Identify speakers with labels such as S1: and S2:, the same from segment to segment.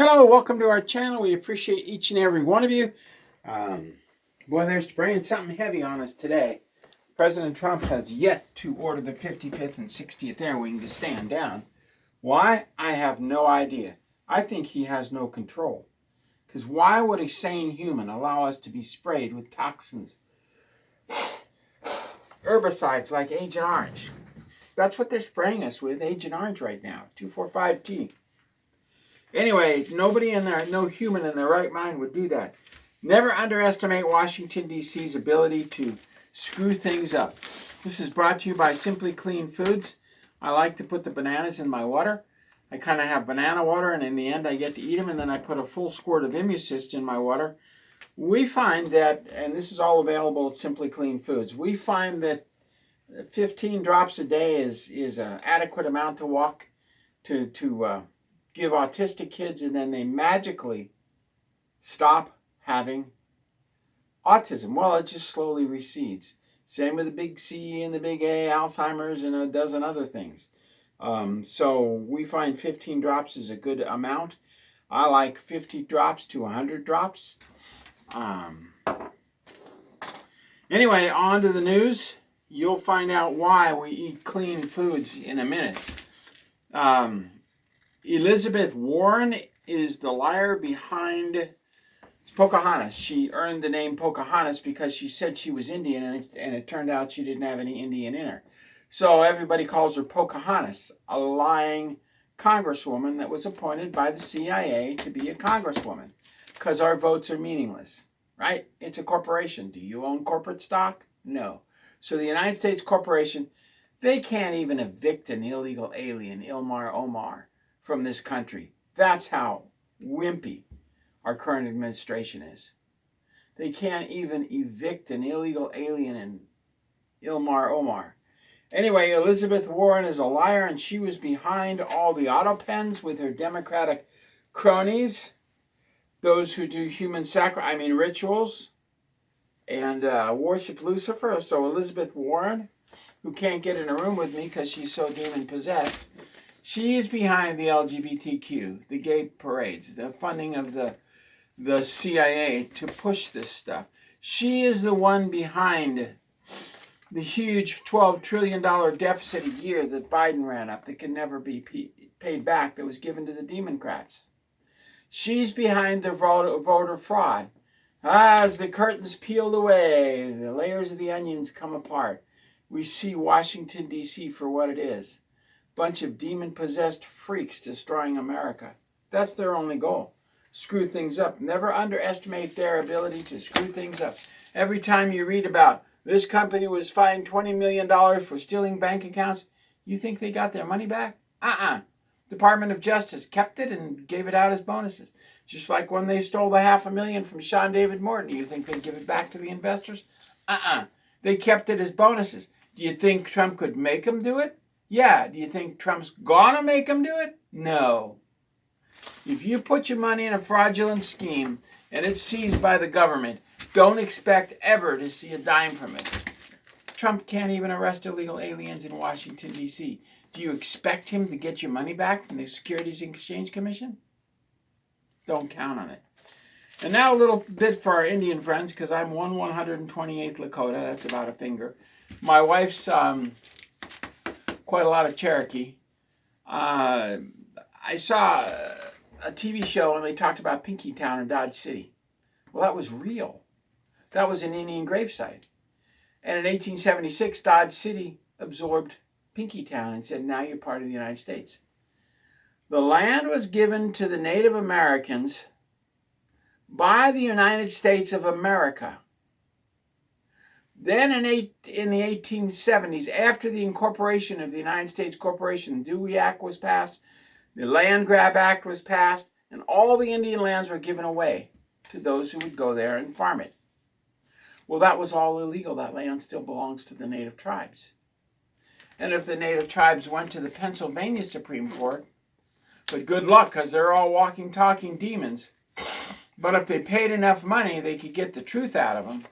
S1: Hello, welcome to our channel. We appreciate each and every one of you. Boy, they're spraying something heavy on us today. President Trump has yet to order the 55th and 60th Air Wing to stand down. Why? I have no idea. I think he has no control. Because why would a sane human allow us to be sprayed with toxins? Herbicides like Agent Orange. That's what they're spraying us with, Agent Orange right now, 2,4,5-T. Anyway, no human in their right mind would do that. Never underestimate Washington, D.C.'s ability to screw things up. This is brought to you by Simply Clean Foods. I like to put the bananas in my water. I kind of have banana water, and in the end I get to eat them, and then I put a full squirt of Immucyst in my water. We find that, and this is all available at Simply Clean Foods, we find that 15 drops a day is an adequate amount to walk to give autistic kids, and then they magically stop having autism. Well, it just slowly recedes. Same with the big C and the big A, Alzheimer's, and a dozen other things. So we find 15 drops is a good amount. I like 50 drops to 100 drops. Anyway, on to the news. You'll find out why we eat clean foods in a minute. Elizabeth Warren is the liar behind Pocahontas. She earned the name Pocahontas because she said she was Indian, and it turned out she didn't have any Indian in her. So everybody calls her Pocahontas, a lying congresswoman that was appointed by the CIA to be a congresswoman, because our votes are meaningless, right? It's a corporation. Do you own corporate stock? No. So the United States corporation, they can't even evict an illegal alien, Ilmar Omar, from this country. That's how wimpy our current administration is. They can't even evict an illegal alien in Ilmar Omar. Anyway, Elizabeth Warren is a liar, and she was behind all the auto pens with her Democratic cronies, those who do rituals, and worship Lucifer. So Elizabeth Warren, who can't get in a room with me because she's so demon-possessed, she is behind the LGBTQ, the gay parades, the funding of the CIA to push this stuff. She is the one behind the huge $12 trillion deficit a year that Biden ran up that can never be paid back, that was given to the Democrats. She's behind the voter fraud. As the curtains peeled away, the layers of the onions come apart. We see Washington, D.C. for what it is. Bunch of demon-possessed freaks destroying America. That's their only goal. Screw things up. Never underestimate their ability to screw things up. Every time you read about this company was fined $20 million for stealing bank accounts, you think they got their money back? Department of Justice kept it and gave it out as bonuses. Just like when they stole the $500,000 from Sean David Morton. Do you think they'd give it back to the investors? They kept it as bonuses. Do you think Trump could make them do it? Yeah. Do you think Trump's gonna make them do it? No. If you put your money in a fraudulent scheme and it's seized by the government, don't expect ever to see a dime from it. Trump can't even arrest illegal aliens in Washington, D.C. Do you expect him to get your money back from the Securities and Exchange Commission? Don't count on it. And now a little bit for our Indian friends, because I'm 1/128th Lakota. That's about a finger. My wife's quite a lot of Cherokee. I saw a TV show and they talked about Pinkytown in Dodge City. Well, that was real. That was an Indian gravesite. And in 1876, Dodge City absorbed Pinkytown and said, now you're part of the United States. The land was given to the Native Americans by the United States of America. Then in the 1870s, after the incorporation of the United States Corporation, the Dewey Act was passed, the Land Grab Act was passed, and all the Indian lands were given away to those who would go there and farm it. Well, that was all illegal. That land still belongs to the native tribes. And if the native tribes went to the Pennsylvania Supreme Court, but good luck, because they're all walking, talking demons. But if they paid enough money, they could get the truth out of them.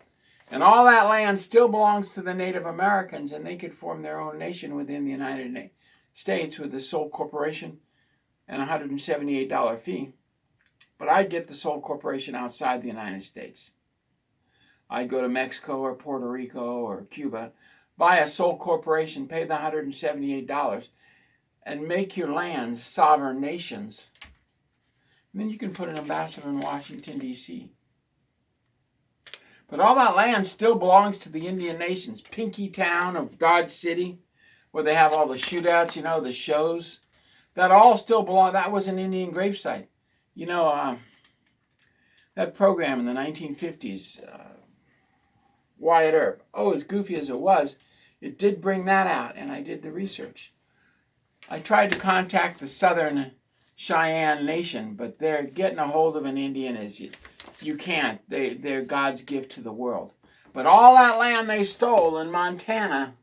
S1: And all that land still belongs to the Native Americans, and they could form their own nation within the United States with a sole corporation and a $178 fee. But I'd get the sole corporation outside the United States. I'd go to Mexico or Puerto Rico or Cuba, buy a sole corporation, pay the $178, and make your lands sovereign nations. And then you can put an ambassador in Washington, D.C. But all that land still belongs to the Indian nations. Pinky Town of Dodge City, where they have all the shootouts, the shows. That all still belong. That was an Indian gravesite. That program in the 1950s, Wyatt Earp. Oh, as goofy as it was, it did bring that out, and I did the research. I tried to contact the Southern Cheyenne Nation, but they're getting a hold of an Indian as you can't. They're God's gift to the world. But all that land they stole in Montana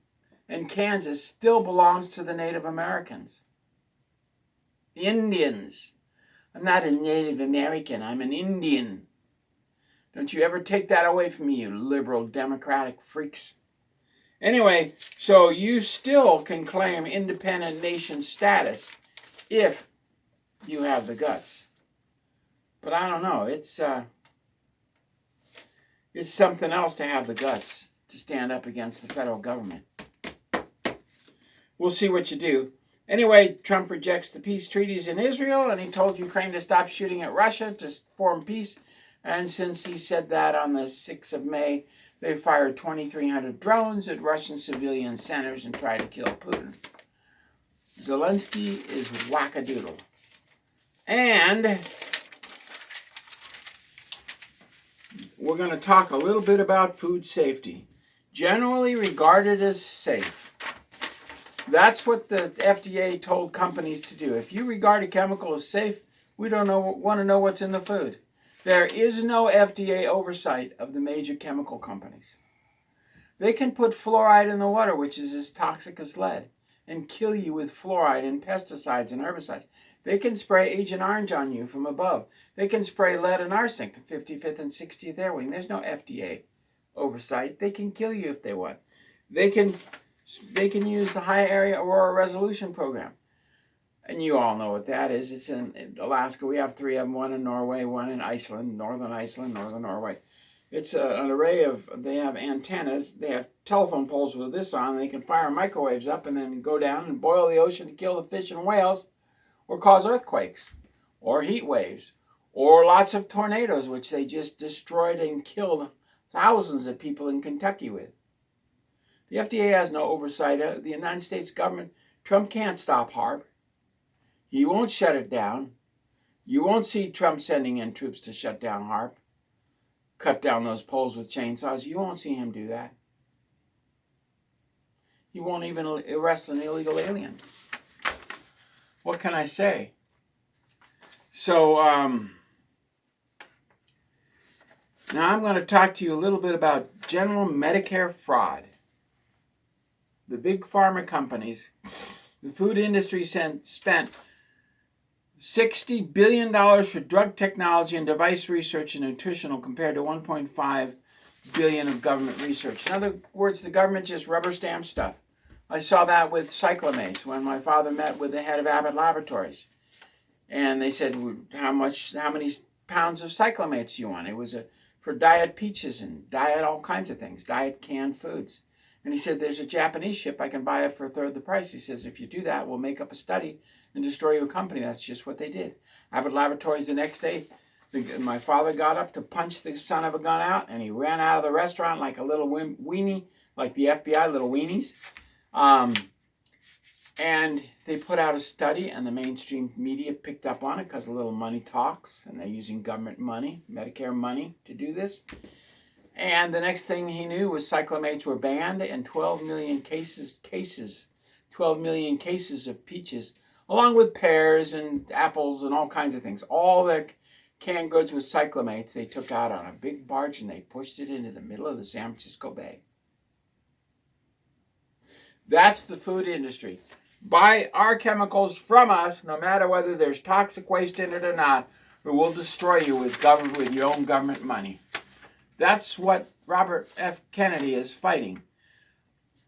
S1: and Kansas still belongs to the Native Americans. The Indians. I'm not a Native American. I'm an Indian. Don't you ever take that away from me, you liberal democratic freaks. Anyway, so you still can claim independent nation status if you have the guts. But I don't know. It's something else to have the guts to stand up against the federal government. We'll see what you do. Anyway, Trump rejects the peace treaties in Israel, and he told Ukraine to stop shooting at Russia to form peace. And since he said that on the 6th of May, they fired 2,300 drones at Russian civilian centers and tried to kill Putin. Zelensky is wackadoodle. And we're going to talk a little bit about food safety. Generally regarded as safe. That's what the FDA told companies to do. If you regard a chemical as safe, we don't want to know what's in the food. There is no FDA oversight of the major chemical companies. They can put fluoride in the water, which is as toxic as lead, and kill you with fluoride and pesticides and herbicides. They can spray Agent Orange on you from above. They can spray lead and arsenic, the 55th and 60th Air Wing. There's no FDA oversight. They can kill you if they want. They can use the High Area Aurora Resolution Program. And you all know what that is. It's in Alaska. We have 3 of them, one in Norway, one in Iceland, northern Norway. It's an array of, they have antennas, they have telephone poles with this on, they can fire microwaves up and then go down and boil the ocean to kill the fish and whales, or cause earthquakes, or heat waves, or lots of tornadoes, which they just destroyed and killed thousands of people in Kentucky with. The FDA has no oversight of the United States government. Trump can't stop HARP. He won't shut it down. You won't see Trump sending in troops to shut down HARP, cut down those poles with chainsaws. You won't see him do that. He won't even arrest an illegal alien. What can I say? So, now I'm going to talk to you a little bit about general Medicare fraud. The big pharma companies, the food industry spent $60 billion for drug technology and device research and nutritional compared to $1.5 billion of government research. In other words, the government just rubber stamped stuff. I saw that with cyclamates when my father met with the head of Abbott Laboratories. And they said, how many pounds of cyclamates do you want? It was for diet peaches and diet all kinds of things, diet canned foods. And he said, there's a Japanese ship, I can buy it for a third the price. He says, if you do that, we'll make up a study and destroy your company. That's just what they did. Abbott Laboratories the next day, my father got up to punch the son of a gun out, and he ran out of the restaurant like a little weenie, like the FBI, little weenies. And they put out a study, and the mainstream media picked up on it because a little money talks, and they're using government money, Medicare money, to do this. And the next thing he knew was cyclamates were banned, and 12 million cases of peaches, along with pears and apples and all kinds of things. All the canned goods with cyclamates they took out on a big barge, and they pushed it into the middle of the San Francisco Bay. That's the food industry. Buy our chemicals from us, no matter whether there's toxic waste in it or not, or we'll destroy you with your own government money. That's what Robert F. Kennedy is fighting.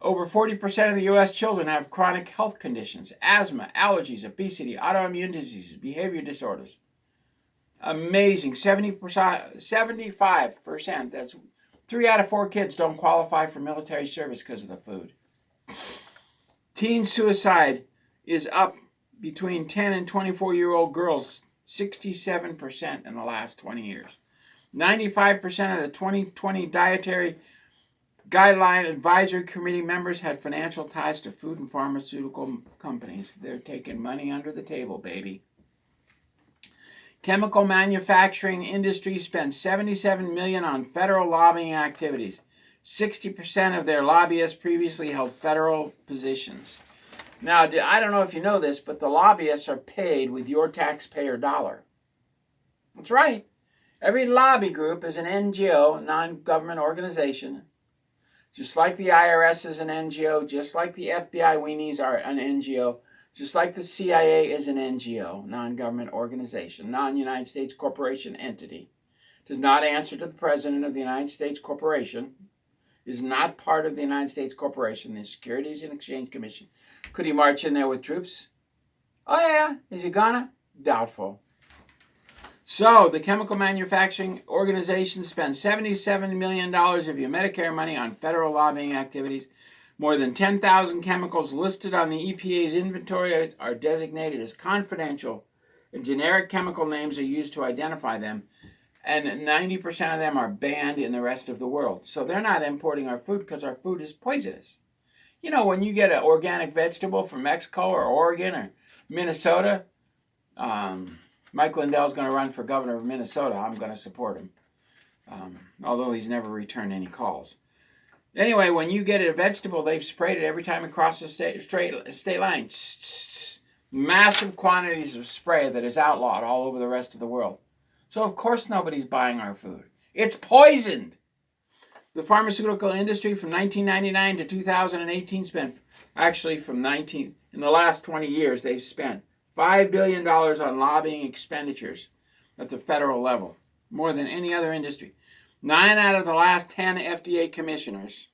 S1: Over 40% of the U.S. children have chronic health conditions, asthma, allergies, obesity, autoimmune diseases, behavior disorders. Amazing. 75%. That's 3 out of 4 kids don't qualify for military service because of the food. Teen suicide is up between 10 and 24-year-old girls 67% in the last 20 years. 95% of the 2020 Dietary Guideline Advisory Committee members had financial ties to food and pharmaceutical companies. They're taking money under the table, baby. Chemical manufacturing industry spends $77 million on federal lobbying activities. 60% of their lobbyists previously held federal positions. Now, I don't know if you know this, but the lobbyists are paid with your taxpayer dollar. That's right. Every lobby group is an NGO, a non-government organization. Just like the IRS is an NGO, just like the FBI weenies are an NGO, just like the CIA is an NGO, non-government organization, non-United States corporation entity. Does not answer to the President of the United States Corporation. Is not part of the United States Corporation, the Securities and Exchange Commission. Could he march in there with troops? Oh yeah. Is he gonna? Doubtful. So, the chemical manufacturing organization spends $77 million of your Medicare money on federal lobbying activities. More than 10,000 chemicals listed on the EPA's inventory are designated as confidential, and generic chemical names are used to identify them, and 90% of them are banned in the rest of the world. So they're not importing our food because our food is poisonous. You know, when you get an organic vegetable from Mexico or Oregon or Minnesota, Mike Lindell's going to run for governor of Minnesota. I'm going to support him, although he's never returned any calls. Anyway, when you get a vegetable, they've sprayed it every time it crosses state line. Massive quantities of spray that is outlawed all over the rest of the world. So, of course, nobody's buying our food. It's poisoned. The pharmaceutical industry from 1999 to 2018 spent, actually in the last 20 years, they've spent $5 billion on lobbying expenditures at the federal level, more than any other industry. 9 out of the last 10 FDA commissioners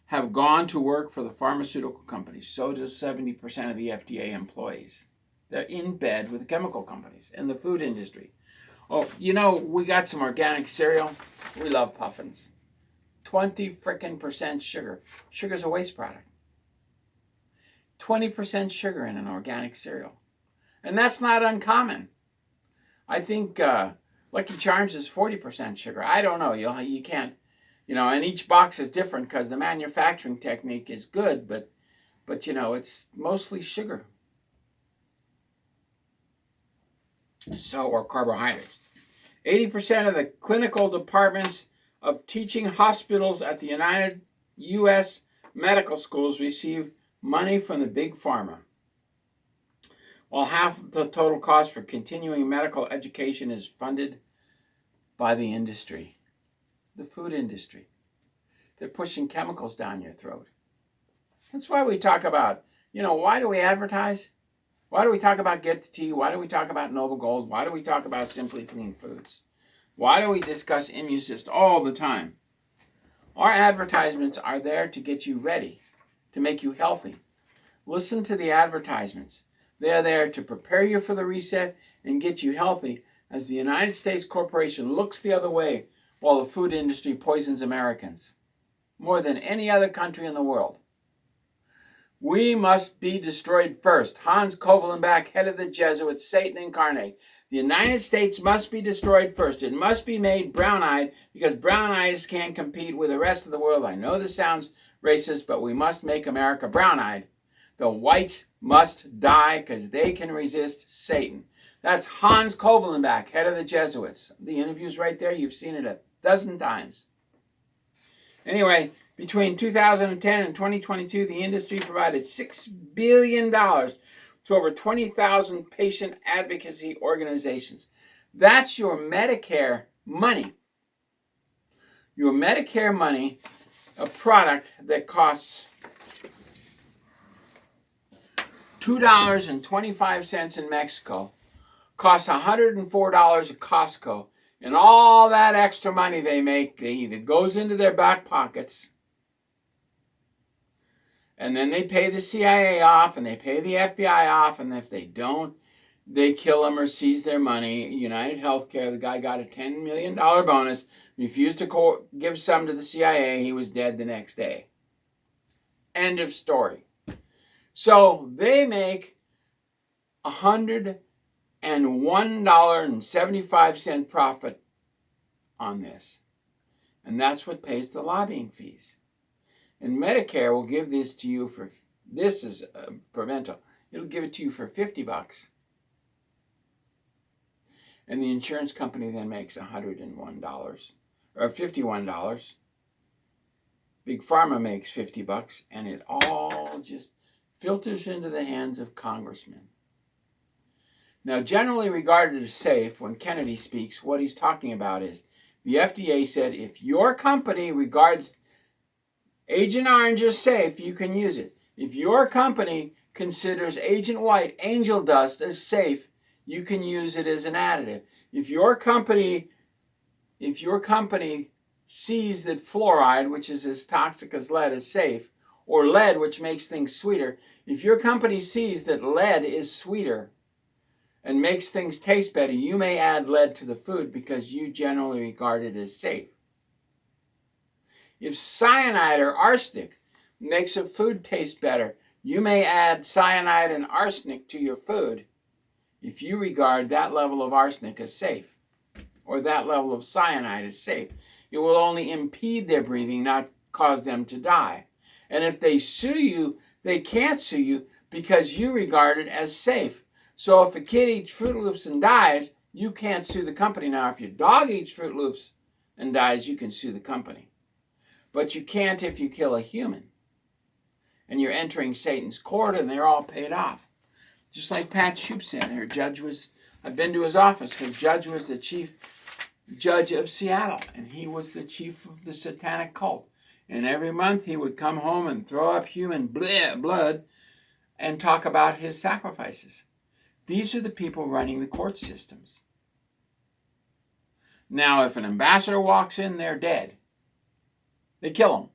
S1: have gone to work for the pharmaceutical companies. So does 70% of the FDA employees. They're in bed with the chemical companies and the food industry. Oh, you know, we got some organic cereal. We love puffins. 20% sugar. Sugar's a waste product. 20% sugar in an organic cereal. And that's not uncommon. I think Lucky Charms is 40% sugar. I don't know. You can't, and each box is different because the manufacturing technique is good, but it's mostly sugar. Or carbohydrates. 80% of the clinical departments of teaching hospitals at the United U.S. medical schools receive money from the big pharma, while half of the total cost for continuing medical education is funded by the industry, the food industry. They're pushing chemicals down your throat. That's why we talk about, why do we advertise? Why do we talk about Get the Tea? Why do we talk about Noble Gold? Why do we talk about Simply Clean Foods? Why do we discuss Immucyst all the time? Our advertisements are there to get you ready, to make you healthy. Listen to the advertisements. They're there to prepare you for the reset and get you healthy as the United States corporation looks the other way while the food industry poisons Americans more than any other country in the world. We must be destroyed first. Hans Kovelenbach, head of the Jesuits, Satan incarnate. The United States must be destroyed first. It must be made brown-eyed because brown eyes can't compete with the rest of the world. I know this sounds racist, but we must make America brown-eyed. The whites must die because they can resist Satan. That's Hans Kovelenbach, head of the Jesuits. The interview's right there. You've seen it 12 times. Anyway, between 2010 and 2022, the industry provided $6 billion to over 20,000 patient advocacy organizations. That's your Medicare money. Your Medicare money, a product that costs $2.25 in Mexico, costs $104 at Costco, and all that extra money they make, they either goes into their back pockets, and then they pay the CIA off, and they pay the FBI off, and if they don't, they kill them or seize their money. United Healthcare, the guy got a $10 million bonus, refused to give some to the CIA. He was dead the next day. End of story. So they make $101.75 profit on this. And that's what pays the lobbying fees. And Medicare will give this to you for, this is Prevental, it'll give it to you for $50. And the insurance company then makes $101 or $51. Big Pharma makes $50, and it all just filters into the hands of congressmen. Now, generally regarded as safe, when Kennedy speaks, what he's talking about is the FDA said if your company regards Agent Orange as safe, you can use it. If your company considers Agent White, angel dust, as safe, you can use it as an additive. If your company sees that fluoride, which is as toxic as lead, is safe, or lead, which makes things sweeter, if your company sees that lead is sweeter and makes things taste better, you may add lead to the food because you generally regard it as safe. If cyanide or arsenic makes a food taste better, you may add cyanide and arsenic to your food if you regard that level of arsenic as safe or that level of cyanide as safe. It will only impede their breathing, not cause them to die. And if they sue you, they can't sue you because you regard it as safe. So if a kid eats Fruit Loops and dies, you can't sue the company. Now, if your dog eats Fruit Loops and dies, you can sue the company. But you can't if you kill a human. And you're entering Satan's court and they're all paid off. Just like Pat Shoup said, her judge was, I've been to his office, her judge was the chief judge of Seattle, and he was the chief of the satanic cult. And every month he would come home and throw up human blood and talk about his sacrifices. These are the people running the court systems. Now, if an ambassador walks in, they're dead. They kill them.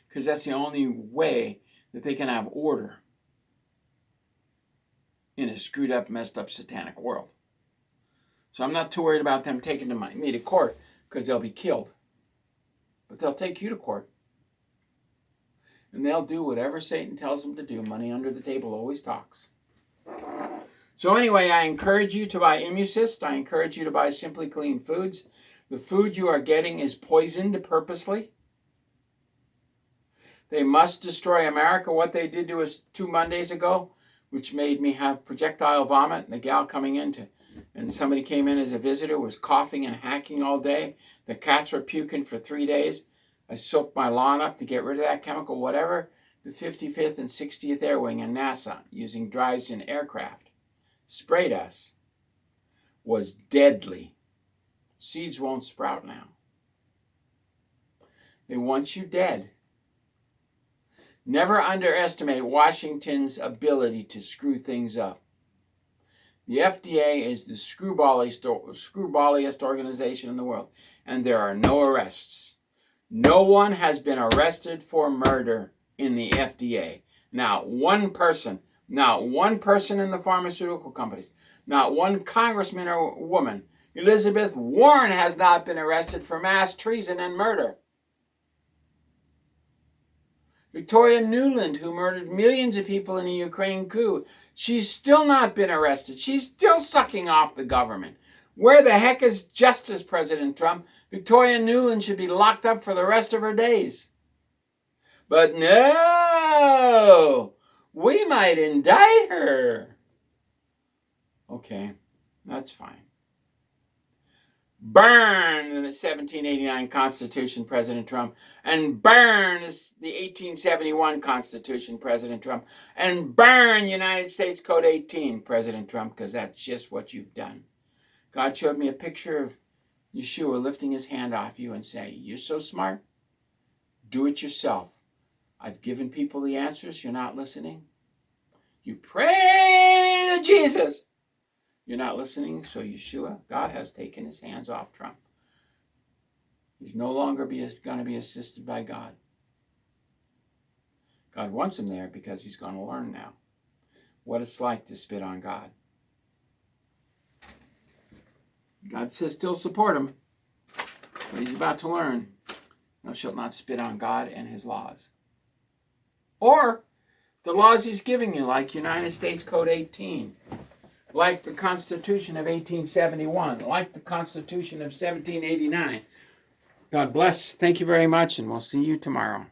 S1: Because that's the only way that they can have order in a screwed up, messed up, satanic world. So I'm not too worried about them taking me to court because they'll be killed. But they'll take you to court. And they'll do whatever Satan tells them to do. Money under the table always talks. So anyway, I encourage you to buy Immucyst. I encourage you to buy Simply Clean Foods. The food you are getting is poisoned purposely. They must destroy America. What they did to us 2 Mondays ago, which made me have projectile vomit. And the gal coming in and somebody came in as a visitor, was coughing and hacking all day. The cats were puking for 3 days. I soaked my lawn up to get rid of that chemical, whatever. The 55th and 60th Air Wing and NASA, using Dryzen aircraft, sprayed us, was deadly. Seeds won't sprout now. They want you dead. Never underestimate Washington's ability to screw things up. The FDA is the screwballiest organization in the world, and there are no arrests. No one has been arrested for murder in the FDA. Not one person in the pharmaceutical companies, not one congressman or woman. Elizabeth Warren has not been arrested for mass treason and murder. Victoria Nuland, who murdered millions of people in the Ukraine coup, she's still not been arrested. She's still sucking off the government. Where the heck is justice, President Trump? Victoria Nuland should be locked up for the rest of her days. But no, we might indict her. Okay, that's fine. Burn the 1789 Constitution, President Trump, and burn the 1871 Constitution, President Trump, and burn United States Code 18, President Trump, because that's just what you've done. God showed me a picture of Yeshua lifting his hand off you and saying, you're so smart, do it yourself. I've given people the answers, you're not listening. You pray to Jesus. You're not listening, so Yeshua, God has taken his hands off Trump. He's no longer going to be assisted by God. God wants him there because he's going to learn now. what it's like to spit on God. God says still support him, but he's about to learn, thou shalt not spit on God and his laws. Or the laws he's giving you, like United States Code 18, like the Constitution of 1871, like the Constitution of 1789. God bless. Thank you very much, and we'll see you tomorrow.